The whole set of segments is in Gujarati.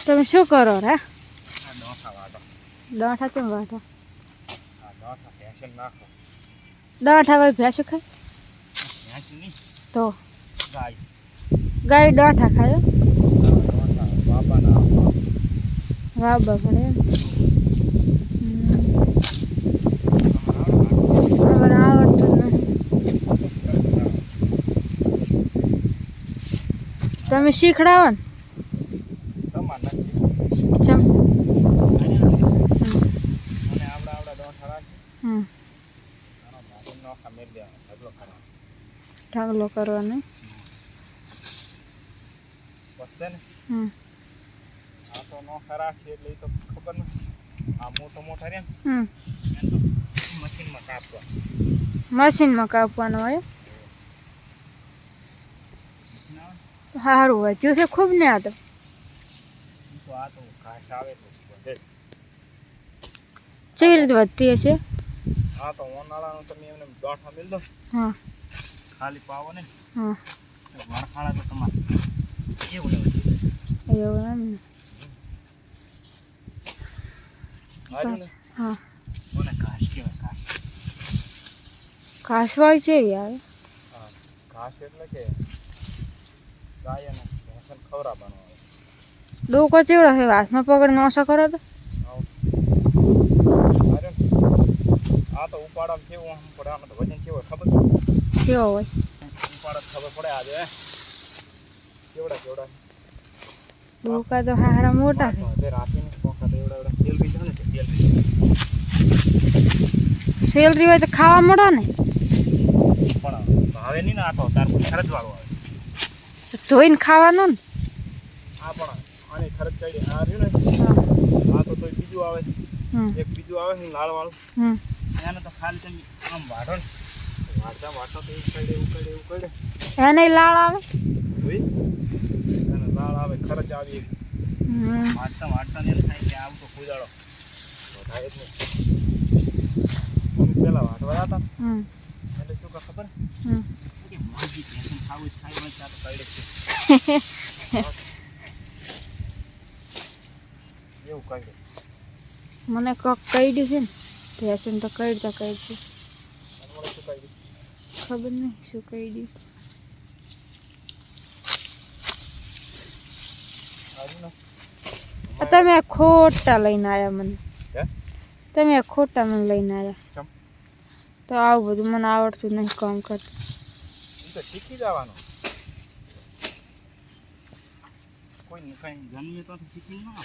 તમે શું કરો રે? ડોઠા વાટો. ડોઠા કેમ વાટો? ડોઠા ભેંસને નાખો. ડોઠા ભાઈ ભેંસો ખાય? ભેંસ નહીં તો ગાય. ગાય ડોઠા ખાય? ડોઠા બાપાના વાબા પડે એમ. મને આવડતું નથી. તમે શીખડાવો ને? તમાર નથી. ચમ મને આવડા ડોઠા રાખી. હમ આનો ભાગીને નોખા મેળ દેવાનો ઢગલો કરવાનો. ઢગલો કરવાનો. બસ છે ને આ તો નોખા રાખીએ એટલે એ તો ખબર નથી. આ મોટા રહ્યા ને એને તો મશીનમાં કાપવા. મશીનમાં કાપવાનો હોય. સારું વાંચ્યું છે ખૂબ ને આ તો. આ તો ઘાસ આવે તો વધે. કેવી રીતે વધતી હશે? હા તો ઉનાળાનું તમે એમને ડોઠા મેળ દો. હા ખાલી પાવો ને હા વરખાળા તો તમારે એવું નહીં. એવું એમ ને. હા મને ઘાસ કહેવાય. ઘાસ ઘાસવાળી છે યાર. હા ઘાસ એટલે કે ગાય અને ભેંસને ખવડાવવાનો આવે. ડોકો ચેવડો છે હાથમાં પકડી નોસા કરો તો? આ તો ઉપાડવામાં કેવું આમ પડે. આમાં તો વજન કેવું ખબર કેવો હોય? ઉપાડ ખબર પડે. આજે કેવડા ડોકા તો હારા મોટા છે. રાખીને પોખા એવડા તેલ બી છે ને તેલ સેલરી હોય તો ખાવા મળો ને. પણ ભાવે નહીં ને. આ તો તાર ખર્ચ વાળો આવે. ધોઈને ખાવાનું ને. આ પણ આની ખર્ચ કાઢી આ રહ્યું ને. આ તો બીજું આવે. એક બીજું આવે ને લાલ વાળું. એને તો ખાલી તમે આમ વાઢો ને. વાટો તો ઉકળે. એને લાળ આવે? એને લાળ આવે. ખર્ચ આવી. વાટતા ને એમ થાય કે આવું તો કુદાડો થાય જ નહીં. પેલા વાટવા હતા એટલે શું ખબર મોરજી ભેંસને ખાવું થાય હોય ત્યાં તો કઈડે છે. એવું કઈડે. મને કોક કહી દીધું ને ભેંસન તો કઈડતા કઈ છે. શું કઈડે ખબર નહીં શું કહી દીધું. તમે ખોટા લઈને આવ્યા મને. તમે ખોટા મને લઈને આવ્યા. તો આવું બધું મને આવડતું નહીં કામ કરતું. તો શીખી જવાનું. કોઈ કઈ જમીએ તો શીખી ના.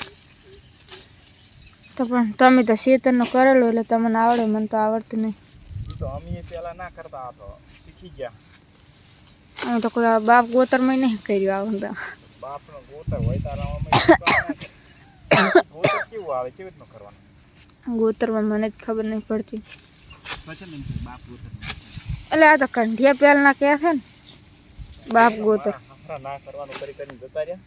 તો પણ તમે તો શેતરનો કરેલો એટલે તમને આવડે. મને તો આવડતું નહીં. તો અમે પેલા ના કરતા તો શીખી ગયા. અમે તો કોઈ બાપ ગોતરમાં નહીં કર્યું આવું તો. બાપનો ગોતર હોય તારા ગોતર કેવું આવે કેવી રીતનું કરવાનું? ગોતરમાં મને જ ખબર નહીં પડતી. બાપ ગોતર એટલે આ તો કંઠિયા પહેલના કહે છે ને બાપ ગોતર. ના કરવાનું કરીને જતા રહ્યા.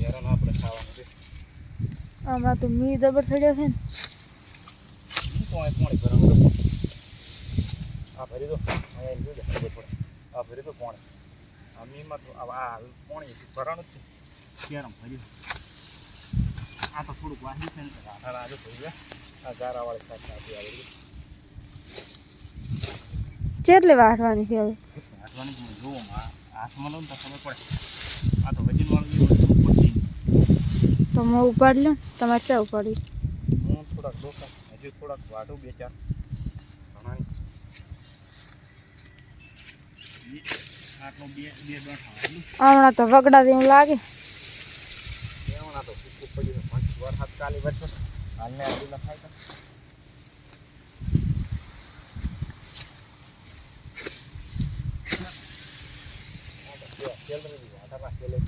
હેરાન આપણે ખાવાનું છે. આમાં તો મી જબર ચડ્યો છે ને. પાણી ભરવાનું. આ ભરી દો. આ ભરી દો પાણી. આ મીમાં તો આ પાણી ભરવાનું જ છે. ક્યારે ભર્યું. આ તો થોડુંક વાહી છે ને આજે થઈ ગયા. આ ગારાવાળી સાથે આપી આવી. કેટલી વાટવાની છે હવે? વાટવાની જોવો હાથમાં લો ને તો ખબર પડે. આ તો વજન વાળું તો હું ઉપાડી લઉં. તમારે ચા ઉપાડી? હું થોડાક ડોકા હજુ થોડાક વાઢું 2-4 ઘણા. આટલું બે હમણાં તો વગડા જેવું લાગે. હમણાં તો સૂકું પડ્યું. વરસાદ કાલે વરસો હાલને આટલું લખાય તો તેલ વાટા રાખેલું.